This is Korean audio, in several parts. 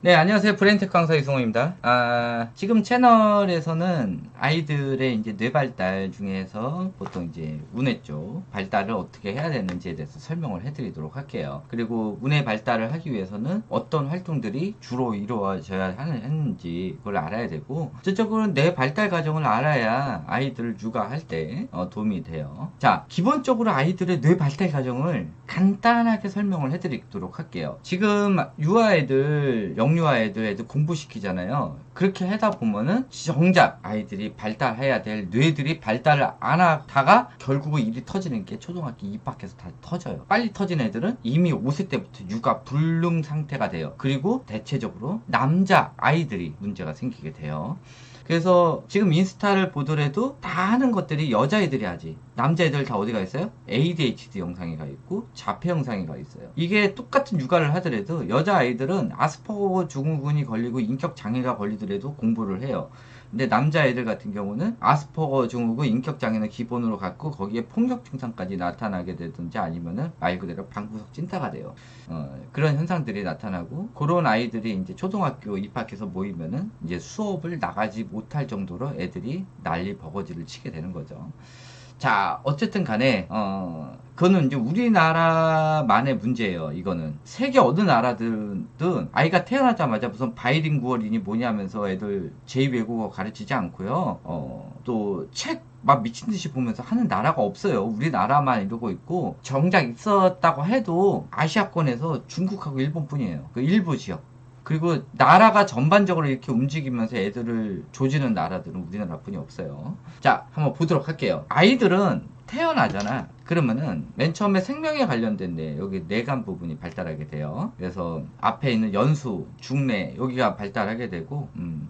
네, 안녕하세요. 브레인테크 강사 이승호입니다. 지금 채널에서는 아이들의 이제 뇌 발달 중에서 보통 이제 우뇌 쪽 발달을 어떻게 해야 되는지에 대해서 설명을 해드리도록 할게요. 그리고 우뇌 발달을 하기 위해서는 어떤 활동들이 주로 이루어져야 하는지 그걸 알아야 되고, 전적으로 뇌 발달 과정을 알아야 아이들을 육아할 때 도움이 돼요. 자, 기본적으로 아이들의 뇌 발달 과정을 간단하게 설명을 해드리도록 할게요. 지금 유아애들, 영유아애들 공부시키잖아요. 그렇게 하다 보면은 정작 아이들이 발달해야 될 뇌들이 발달을 안 하다가 결국은 일이 터지는 게 초등학교 입학해서 다 터져요. 빨리 터진 애들은 이미 5세 때부터 육아 불능 상태가 돼요. 그리고 대체적으로 남자 아이들이 문제가 생기게 돼요. 그래서 지금 인스타를 보더라도 다 하는 것들이 여자애들이 하지, 남자애들 다 어디가 있어요? ADHD 영상이 가 있고 자폐 영상이 가 있어요. 이게 똑같은 육아를 하더라도 여자아이들은 아스퍼거 증후군이 걸리고 인격 장애가 걸리더라도 공부를 해요. 근데 남자애들 같은 경우는 아스퍼거 증후군, 인격 장애는 기본으로 갖고 거기에 폭력 증상까지 나타나게 되든지 아니면은 말 그대로 방구석 찐따가 돼요. 그런 현상들이 나타나고, 그런 아이들이 이제 초등학교 입학해서 모이면은 이제 수업을 나가지 못할 정도로 애들이 난리 버거지를 치게 되는 거죠. 자, 어쨌든 간에 그거는 이제 우리나라만의 문제예요. 이거는 세계 어느 나라든 아이가 태어나자마자 무슨 바이링구얼이니 뭐냐 하면서 애들 제2외국어 가르치지 않고요. 또 책 막 미친 듯이 보면서 하는 나라가 없어요. 우리나라만 이러고 있고, 정작 있었다고 해도 아시아권에서 중국하고 일본뿐이에요. 그 일부 지역. 그리고 나라가 전반적으로 이렇게 움직이면서 애들을 조지는 나라들은 우리나라뿐이 없어요. 자, 한번 보도록 할게요. 아이들은 태어나잖아. 그러면은 맨 처음에 생명에 관련된 여기 뇌간 부분이 발달하게 돼요. 그래서 앞에 있는 연수, 중뇌 여기가 발달하게 되고,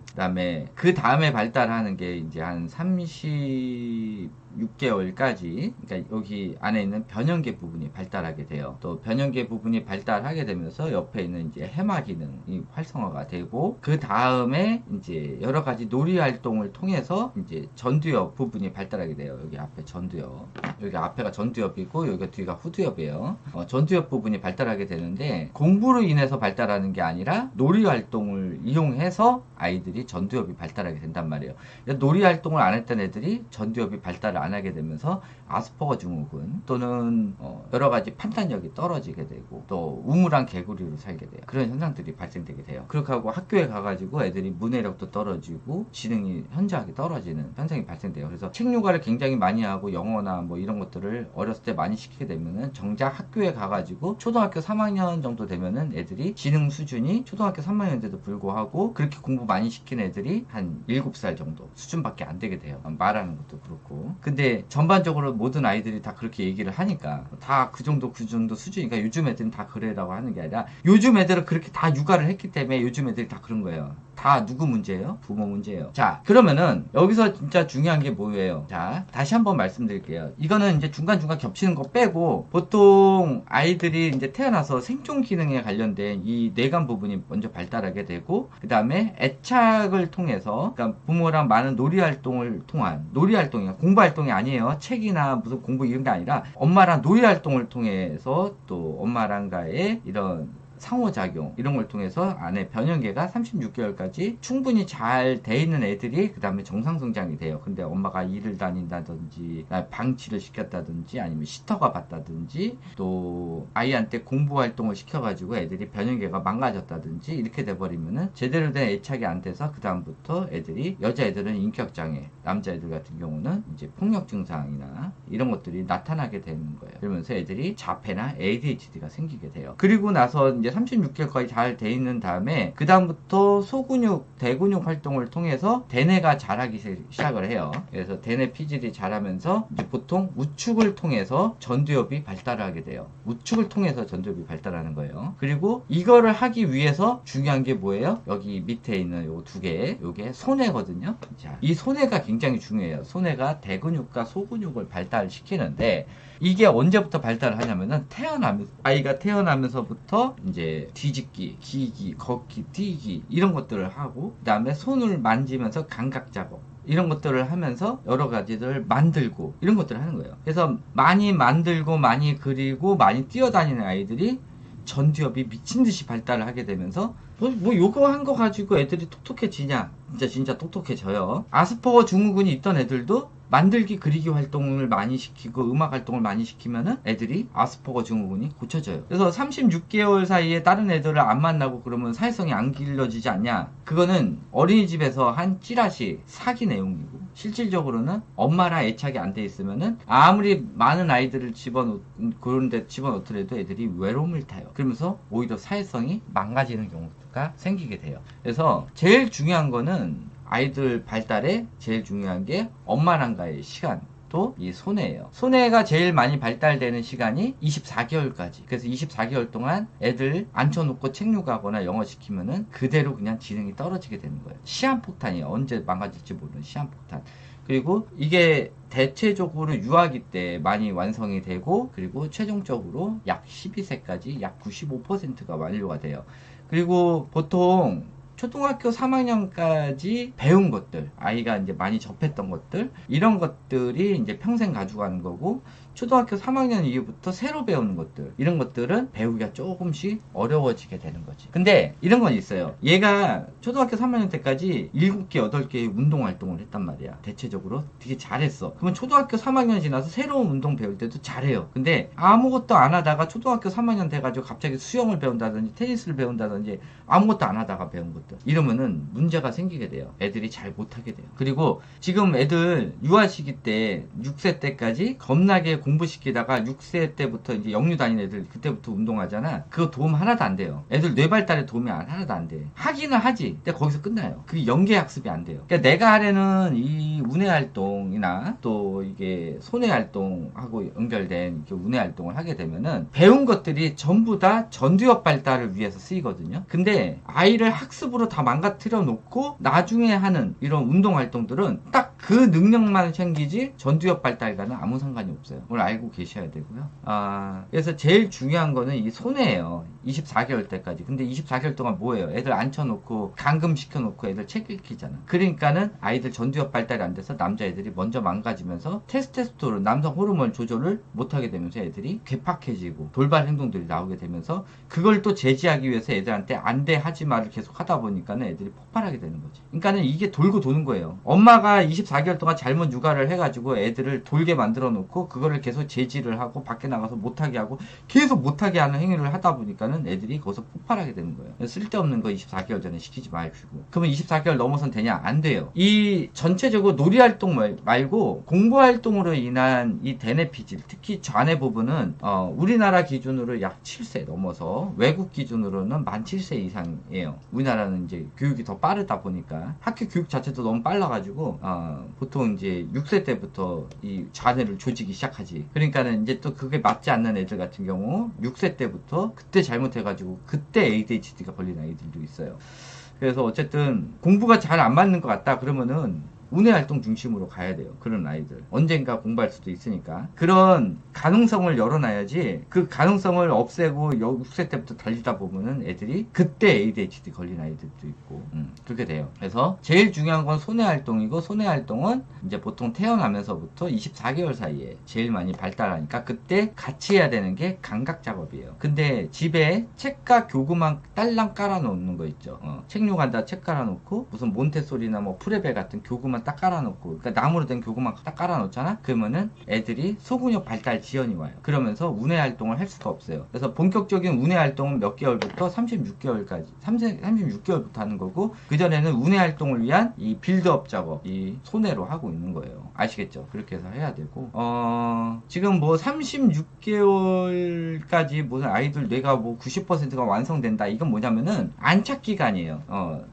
그다음에 그 다음에 발달하는 게 이제 한 36개월까지, 그러니까 여기 안에 있는 변형계 부분이 발달하게 돼요. 또 변형계 부분이 발달하게 되면서 옆에 있는 이제 해마 기능이 활성화가 되고, 그 다음에 이제 여러 가지 놀이 활동을 통해서 이제 전두엽 부분이 발달하게 돼요. 여기 앞에 전두엽, 여기 앞에가 전두엽이고 여기가 뒤가 후두엽이에요. 전두엽 부분이 발달하게 되는데, 공부로 인해서 발달하는 게 아니라 놀이 활동을 이용해서 아이들이 전두엽이 발달하게 된단 말이에요. 놀이 활동을 안 했던 애들이 전두엽이 발달을 안 하게 되면서 아스퍼거 증후군 또는 여러 가지 판단력이 떨어지게 되고, 또 우물안 개구리로 살게 돼요. 그런 현상들이 발생되게 돼요. 그렇게 하고 학교에 가가지고 애들이 문해력도 떨어지고 지능이 현저하게 떨어지는 현상이 발생돼요. 그래서 책 육아를 굉장히 많이 하고 영어나 뭐 이런 것들을 어렸을 때 많이 시키게 되면은 정작 학교에 가가지고 초등학교 3학년 정도 되면은 애들이 지능 수준이 초등학교 3학년인데도 불구하고 그렇게 공부 많이 시킨 애들이 한 7살 정도 수준밖에 안 되게 돼요. 말하는 것도 그렇고. 근데 전반적으로 모든 아이들이 다 그렇게 얘기를 하니까 다 그 정도 수준이니까 요즘 애들은 다 그래라고 하는 게 아니라, 요즘 애들은 그렇게 다 육아를 했기 때문에 요즘 애들이 다 그런 거예요. 다 누구 문제예요? 부모 문제예요. 자, 그러면은 여기서 진짜 중요한 게 뭐예요? 자, 다시 한번 말씀드릴게요. 이거는 이제 중간중간 겹치는 거 빼고, 보통 아이들이 이제 태어나서 생존 기능에 관련된 이 뇌간 부분이 먼저 발달하게 되고, 그 다음에 애착을 통해서, 그러니까 부모랑 많은 놀이 활동을 통한, 놀이 활동이야, 공부 활동이 아니에요. 책이나 무슨 공부 이런 게 아니라 엄마랑 놀이 활동을 통해서 또 엄마랑과의 이런 상호작용 이런 걸 통해서 안에 변형계가 36개월까지 충분히 잘 돼 있는 애들이 그 다음에 정상성장이 돼요. 근데 엄마가 일을 다닌다든지 방치를 시켰다든지 아니면 시터가 봤다든지 또 아이한테 공부 활동을 시켜가지고 애들이 변형계가 망가졌다든지 이렇게 돼버리면은 제대로 된 애착이 안 돼서 그 다음부터 애들이, 여자애들은 인격장애, 남자애들 같은 경우는 이제 폭력 증상이나 이런 것들이 나타나게 되는 거예요. 그러면서 애들이 자폐나 ADHD가 생기게 돼요. 그리고 나서 이제 36개월까지 잘 돼 있는 다음에 그 다음부터 소근육, 대근육 활동을 통해서 대뇌가 자라기 시작을 해요. 그래서 대뇌 피질이 자라면서 이제 보통 우측을 통해서 전두엽이 발달하게 돼요. 우측을 통해서 전두엽이 발달하는 거예요. 그리고 이거를 하기 위해서 중요한 게 뭐예요? 여기 밑에 있는 요 두 개, 요게 소뇌거든요. 자, 이 소뇌가 굉장히 중요해요. 소뇌가 대근육과 소근육을 발달시키는데, 이게 언제부터 발달을 하냐면은 아이가 태어나면서부터 이제 뒤집기, 기기, 걷기, 뛰기 이런 것들을 하고, 그 다음에 손을 만지면서 감각 작업 이런 것들을 하면서 여러 가지를 만들고 이런 것들을 하는 거예요. 그래서 많이 만들고 많이 그리고 많이 뛰어다니는 아이들이 전두엽이 미친듯이 발달을 하게 되면서 뭐 요거 한 거 가지고 애들이 똑똑해지냐? 진짜 똑똑해져요. 아스퍼거 증후군이 있던 애들도 만들기 그리기 활동을 많이 시키고 음악 활동을 많이 시키면은 애들이 아스퍼거 증후군이 고쳐져요. 그래서 36개월 사이에 다른 애들을 안 만나고 그러면 사회성이 안 길러지지 않냐? 그거는 어린이집에서 한 찌라시 사기 내용이고, 실질적으로는 엄마랑 애착이 안 돼 있으면은 아무리 많은 아이들을 그런 데 집어넣더라도 애들이 외로움을 타요. 그러면서 오히려 사회성이 망가지는 경우가 생기게 돼요. 그래서 제일 중요한 거는 아이들 발달에 제일 중요한 게 엄마랑과의 시간, 또 이 소뇌예요. 소뇌가 제일 많이 발달되는 시간이 24개월까지. 그래서 24개월 동안 애들 앉혀놓고 책육하거나 영어 시키면은 그대로 그냥 지능이 떨어지게 되는 거예요. 시한폭탄이에요. 언제 망가질지 모르는 시한폭탄. 그리고 이게 대체적으로 유아기 때 많이 완성이 되고, 그리고 최종적으로 약 12세까지 약 95%가 완료가 돼요. 그리고 보통 초등학교 3학년까지 배운 것들, 아이가 이제 많이 접했던 것들, 이런 것들이 이제 평생 가져가는 거고, 초등학교 3학년 이후부터 새로 배우는 것들, 이런 것들은 배우기가 조금씩 어려워지게 되는 거지. 근데 이런 건 있어요. 얘가 초등학교 3학년 때까지 7개, 8개의 운동 활동을 했단 말이야. 대체적으로 되게 잘했어. 그러면 초등학교 3학년 지나서 새로운 운동 배울 때도 잘해요. 근데 아무것도 안 하다가 초등학교 3학년 돼가지고 갑자기 수영을 배운다든지 테니스를 배운다든지 아무것도 안 하다가 배운 것들, 이러면은 문제가 생기게 돼요. 애들이 잘 못하게 돼요. 그리고 지금 애들 유아 시기 때 6세 때까지 겁나게 공부시키다가 6세 때부터 이제 영유 다니는 애들 그때부터 운동하잖아. 그거 도움 하나도 안 돼요. 애들 뇌 발달에 도움이 하나도 안 돼. 하기는 하지. 근데 거기서 끝나요. 그게 연계 학습이 안 돼요. 그러니까 내가 하려는 이 운해 활동이나 또 이게 손해 활동하고 연결된 운해 활동을 하게 되면은 배운 것들이 전부 다 전두엽 발달을 위해서 쓰이거든요. 근데 아이를 학습으로 다 망가뜨려 놓고 나중에 하는 이런 운동 활동들은 딱 그 능력만 챙기지 전두엽 발달과는 아무 상관이 없어요. 그걸 알고 계셔야 되고요. 그래서 제일 중요한 거는 이 손해예요. 24개월 때까지. 근데 24개월 동안 뭐예요? 애들 앉혀놓고 감금시켜놓고 애들 책 읽히잖아. 그러니까는 아이들 전두엽 발달이 안 돼서 남자애들이 먼저 망가지면서 테스토스테론, 남성 호르몬 조절을 못하게 되면서 애들이 괴팍해지고 돌발 행동들이 나오게 되면서 그걸 또 제지하기 위해서 애들한테 안 돼 하지 마를 계속 하다 보니까는 애들이 폭발하게 되는 거지. 그러니까는 이게 돌고 도는 거예요. 엄마가 24개월 동안 잘못 육아를 해가지고 애들을 돌게 만들어 놓고 그거를 계속 제지를 하고 밖에 나가서 못하게 하고 계속 못하게 하는 행위를 하다 보니까는 애들이 거기서 폭발하게 되는 거예요. 쓸데없는 거 24개월 전에 시키지 마시고. 그러면 24개월 넘어선 되냐? 안 돼요. 이 전체적으로 놀이활동 말고 공부활동으로 인한 이 대뇌피질, 특히 좌뇌 부분은 우리나라 기준으로 약 7세 넘어서 외국 기준으로는 만 7세 이상이에요. 우리나라는 이제 교육이 더 빠르다 보니까 학교 교육 자체도 너무 빨라가지고 보통 이제 6세 때부터 이 좌뇌를 조지기 시작하지. 그러니까는 이제 또 그게 맞지 않는 애들 같은 경우 6세 때부터 그때 잘못해가지고 그때 ADHD가 걸린 아이들도 있어요. 그래서 어쨌든 공부가 잘 안 맞는 것 같다 그러면은 운해 활동 중심으로 가야 돼요. 그런 아이들. 언젠가 공부할 수도 있으니까. 그런 가능성을 열어놔야지 그 가능성을 없애고 6세 때부터 달리다 보면은 애들이 그때 ADHD 걸린 아이들도 있고 그렇게 돼요. 그래서 제일 중요한 건 손해 활동이고 손해 활동은 이제 보통 태어나면서부터 24개월 사이에 제일 많이 발달하니까 그때 같이 해야 되는 게 감각 작업이에요. 근데 집에 책과 교구만 딸랑 깔아놓는 거 있죠. 책용한다 책 깔아놓고 무슨 몬테소리나 뭐 프레벨 같은 교구만 딱 깔아놓고, 그러니까 나무로 된 교구만 딱 깔아놓잖아. 그러면은 애들이 소근육 발달 지연이 와요. 그러면서 운해 활동을 할 수가 없어요. 그래서 본격적인 운해 활동은 몇 개월부터 36개월까지 36개월부터 하는 거고, 그 전에는 운해 활동을 위한 이 빌드업 작업, 이 손해로 하고 있는 거예요. 아시겠죠? 그렇게 해서 해야 되고, 지금 뭐 36개월까지 무슨 아이들 뇌가 뭐 90%가 완성된다. 이건 뭐냐면은 안착 기간이에요.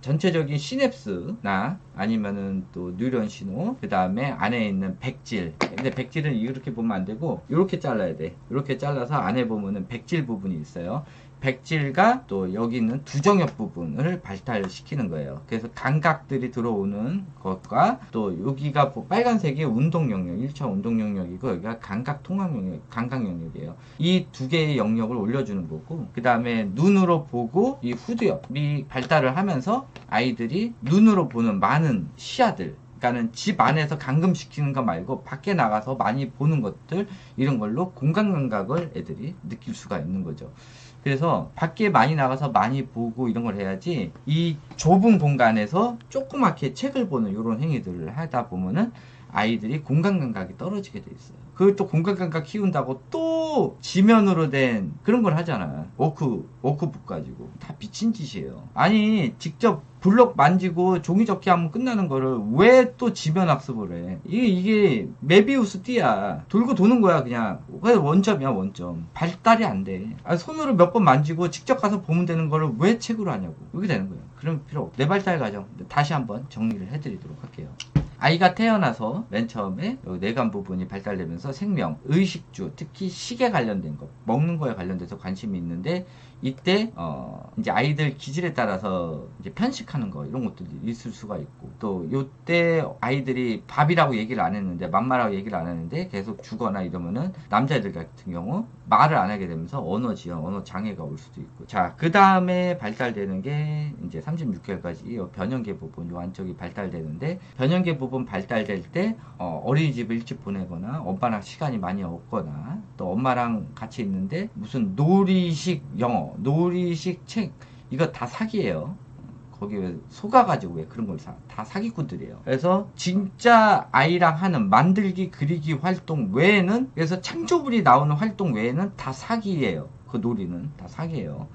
전체적인 시냅스나 아니면은 또 뉴런 신호, 그 다음에 안에 있는 백질. 근데 백질은 이렇게 보면 안 되고 이렇게 잘라야 돼. 이렇게 잘라서 안에 보면은 백질 부분이 있어요. 백질과 또 여기 있는 두정엽 부분을 발달시키는 거예요. 그래서 감각들이 들어오는 것과 또 여기가 빨간색이 운동 영역, 1차 운동 영역이고 여기가 감각 통합 영역, 감각 영역이에요. 이 두 개의 영역을 올려주는 거고, 그 다음에 눈으로 보고 이 후두엽이 발달을 하면서 아이들이 눈으로 보는 많은 시야들, 그러니까는 집 안에서 감금시키는 거 말고 밖에 나가서 많이 보는 것들, 이런 걸로 공간 감각을 애들이 느낄 수가 있는 거죠. 그래서 밖에 많이 나가서 많이 보고 이런 걸 해야지, 이 좁은 공간에서 조그맣게 책을 보는 이런 행위들을 하다 보면은 아이들이 공간 감각이 떨어지게 돼 있어요. 그걸 또 공간 감각 키운다고 또 지면으로 된 그런 걸 하잖아. 워크북 가지고. 다 미친 짓이에요. 아니, 직접 블록 만지고 종이 접기 하면 끝나는 거를 왜 또 지면 학습을 해? 이게 메비우스 띠야. 돌고 도는 거야, 그냥. 그래서 원점이야, 원점. 발달이 안 돼. 손으로 몇 번 만지고 직접 가서 보면 되는 거를 왜 책으로 하냐고. 이렇게 되는 거예요. 그럼 필요 없고. 뇌발달 과정. 다시 한번 정리를 해드리도록 할게요. 아이가 태어나서 맨 처음에 뇌간 부분이 발달되면서 생명, 의식주, 특히 식에 관련된 것, 먹는 거에 관련돼서 관심이 있는데, 이때 이제 아이들 기질에 따라서 이제 편식하는 거 이런 것도 있을 수가 있고, 또 요때 아이들이 밥이라고 얘기를 안 했는데, 맘마라고 얘기를 안 했는데 계속 주거나 이러면은 남자애들 같은 경우 말을 안 하게 되면서 언어 지연, 언어 장애가 올 수도 있고. 자, 그 다음에 발달되는 게 이제 36개월까지 변형계 부분, 요 안쪽이 발달되는데, 변형계 부분 발달될 때 어린이집 일찍 보내거나 엄마랑 시간이 많이 없거나, 또 엄마랑 같이 있는데 무슨 놀이식 영어, 놀이식 책, 이거 다 사기예요. 거기 왜 속아가지고 왜 그런 걸 사? 다 사기꾼들이에요. 그래서 진짜 아이랑 하는 만들기, 그리기 활동 외에는, 그래서 창조물이 나오는 활동 외에는 다 사기예요. 그 놀이는 다 사기예요.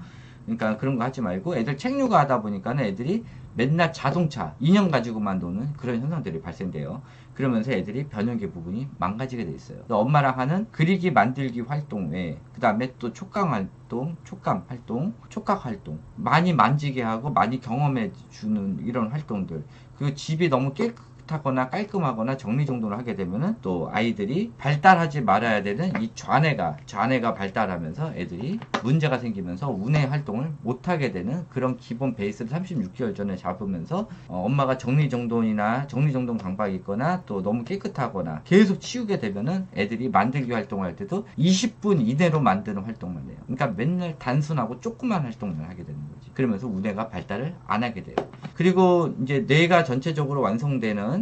그러니까 그런 거 하지 말고, 애들 책류가 하다 보니까는 애들이 맨날 자동차, 인형 가지고만 노는 그런 현상들이 발생돼요. 그러면서 애들이 변형계 부분이 망가지게 돼 있어요. 엄마랑 하는 그리기, 만들기 활동 외에, 그 다음에 또 촉감 활동, 촉각 활동, 많이 만지게 하고 많이 경험해 주는 이런 활동들. 그리고 집이 너무 깨끗하거나 깔끔하거나 정리정돈을 하게 되면은 또 아이들이 발달하지 말아야 되는 이 좌뇌가 발달하면서 애들이 문제가 생기면서 우뇌 활동을 못하게 되는 그런 기본 베이스를 36개월 전에 잡으면서 엄마가 정리정돈 강박이 있거나 또 너무 깨끗하거나 계속 치우게 되면은 애들이 만들기 활동할 때도 20분 이내로 만드는 활동만 해요. 그러니까 맨날 단순하고 조그만 활동만 하게 되는 거지. 그러면서 우뇌가 발달을 안 하게 돼요. 그리고 이제 뇌가 전체적으로 완성되는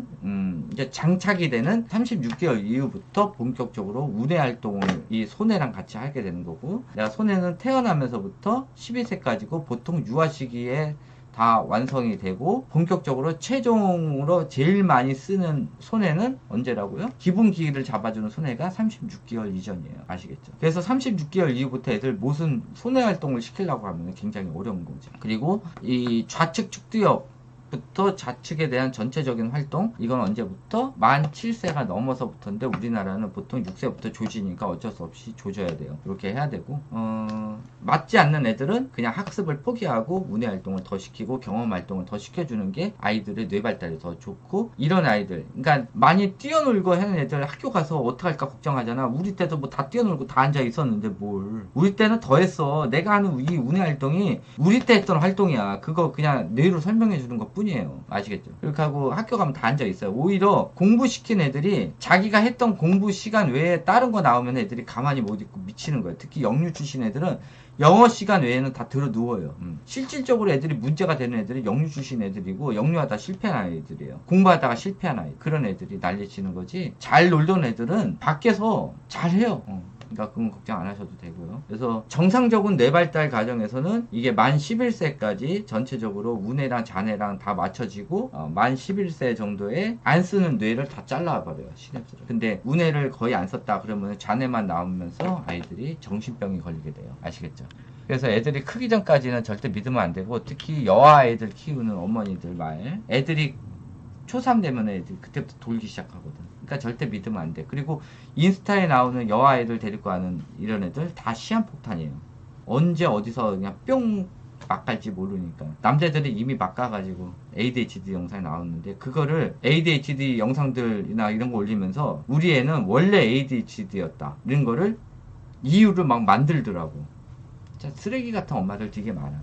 이제 장착이 되는 36개월 이후부터 본격적으로 우뇌 활동을 이 소뇌랑 같이 하게 되는 거고, 내가 소뇌는 태어나면서부터 12세까지고 보통 유아 시기에 다 완성이 되고, 본격적으로 최종으로 제일 많이 쓰는 소뇌는 언제라고요? 기본 기기를 잡아주는 소뇌가 36개월 이전이에요. 아시겠죠? 그래서 36개월 이후부터 애들 무슨 소뇌 활동을 시키려고 하면 굉장히 어려운 거죠. 그리고 이 좌측 축두엽 부터 좌측에 대한 전체적인 활동, 이건 언제부터? 만 7세가 넘어서부터인데, 우리나라는 보통 6세부터 조지니까 어쩔 수 없이 조져야 돼요. 이렇게 해야 되고, 맞지 않는 애들은 그냥 학습을 포기하고 우뇌 활동을 더 시키고 경험 활동을 더 시켜주는 게 아이들의 뇌 발달이 더 좋고, 이런 아이들, 그러니까 많이 뛰어놀고 하는 애들 학교 가서 어떡할까 걱정하잖아. 우리 때도 뭐 다 뛰어놀고 다 앉아 있었는데 뭘. 우리 때는 더 했어. 내가 하는 이 우뇌 활동이 우리 때 했던 활동이야. 그거 그냥 뇌로 설명해 주는 것 뿐이에요. 아시겠죠? 그렇게 하고 학교 가면 다 앉아 있어요. 오히려 공부시킨 애들이 자기가 했던 공부 시간 외에 다른 거 나오면 애들이 가만히 못 있고 미치는 거예요. 특히 영유 출신 애들은 영어 시간 외에는 다 들어 누워요. 실질적으로 애들이 문제가 되는 애들이 영유 출신 애들이고, 영유하다 실패한 애들이에요. 공부하다가 실패한 아이, 그런 애들이 난리치는 거지. 잘 놀던 애들은 밖에서 잘해요. 그러니까 그건 걱정 안 하셔도 되고요. 그래서 정상적인 뇌발달 과정에서는 이게 만 11세까지 전체적으로 우뇌랑 좌뇌랑 다 맞춰지고, 만 11세 정도에 안 쓰는 뇌를 다 잘라버려요. 시냅스를. 근데 우뇌를 거의 안 썼다 그러면 좌뇌만 나오면서 아이들이 정신병이 걸리게 돼요. 아시겠죠? 그래서 애들이 크기 전까지는 절대 믿으면 안 되고, 특히 여아애들 키우는 어머니들 말, 애들이 초3 되면 애들이 그때부터 돌기 시작하거든. 그러니까 절대 믿으면 안 돼. 그리고 인스타에 나오는 여아애들 데리고 가는 이런 애들 다 시한폭탄이에요. 언제 어디서 그냥 뿅 막 갈지 모르니까. 남자들이 이미 막 가가지고 ADHD 영상이 나왔는데, 그거를 ADHD 영상들이나 이런 거 올리면서 우리 애는 원래 ADHD였다 이런 거를 이유를 막 만들더라고. 진짜 쓰레기 같은 엄마들 되게 많아.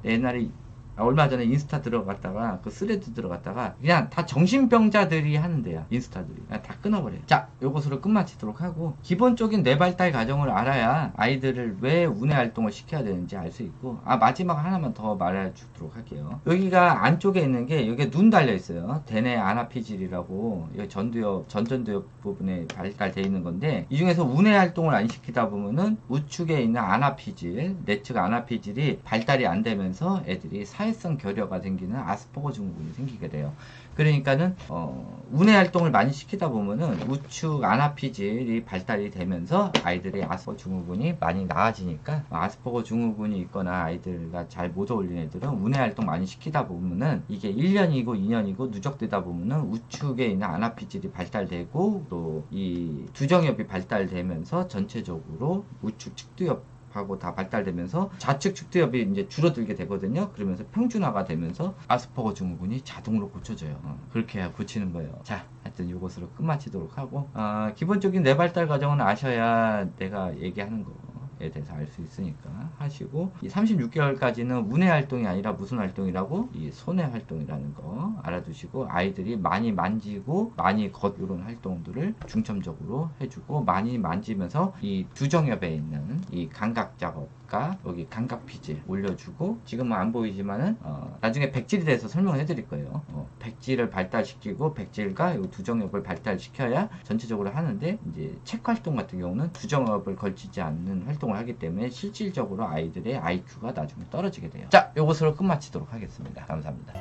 옛날에 얼마 전에 인스타 들어갔다가 그 스레드 들어갔다가 그냥 다 정신병자들이 하는 데야. 인스타들이 그냥 다 끊어버려요. 자, 요것으로 끝마치도록 하고, 기본적인 뇌발달 과정을 알아야 아이들을 왜 우뇌 활동을 시켜야 되는지 알 수 있고, 마지막 하나만 더 말해주도록 할게요. 여기가 안쪽에 있는 게 여기 눈 달려 있어요. 대뇌 아나피질이라고, 여기 전전두엽 부분에 발달되어 있는 건데, 이 중에서 우뇌 활동을 안 시키다 보면은 우측에 있는 아나피질, 내측 아나피질이 발달이 안 되면서 애들이 사회성 결여가 생기는 아스퍼거 증후군이 생기게 돼요. 그러니까는 우뇌 활동을 많이 시키다 보면은 우측 아나피질이 발달이 되면서 아이들의 아스퍼거 증후군이 많이 나아지니까, 아스퍼거 증후군이 있거나 아이들과 잘 못 어울리는 애들은 우뇌 활동 많이 시키다 보면은 이게 1년이고 2년이고 누적되다 보면은 우측에 있는 아나피질이 발달되고 또 이 두정엽이 발달되면서 전체적으로 우측 측두엽하고 다 발달되면서 좌측 측두엽이 이제 줄어들게 되거든요. 그러면서 평준화가 되면서 아스퍼거 증후군이 자동으로 고쳐져요. 그렇게 해야 고치는 거예요. 자, 하여튼 이것으로 끝마치도록 하고, 기본적인 뇌발달 과정은 아셔야 내가 얘기하는 거에 대해서 알 수 있으니까 하시고, 이 36개월까지는 우뇌 활동이 아니라 무슨 활동이라고? 이 손의 활동이라는 거 알아두시고, 아이들이 많이 만지고 많이 이런 활동들을 중점적으로 해주고, 많이 만지면서 이 두정엽에 있는 이 감각 작업과 여기 감각 피질 올려주고, 지금은 안 보이지만은 나중에 백질에 대해서 설명을 해드릴 거예요. 백질을 발달시키고 백질과 이 두정엽을 발달시켜야 전체적으로 하는데, 이제 책 활동 같은 경우는 두정엽을 걸치지 않는 활동을 하기 때문에 실질적으로 아이들의 IQ가 나중에 떨어지게 돼요. 자, 요것으로 끝마치도록 하겠습니다. 감사합니다.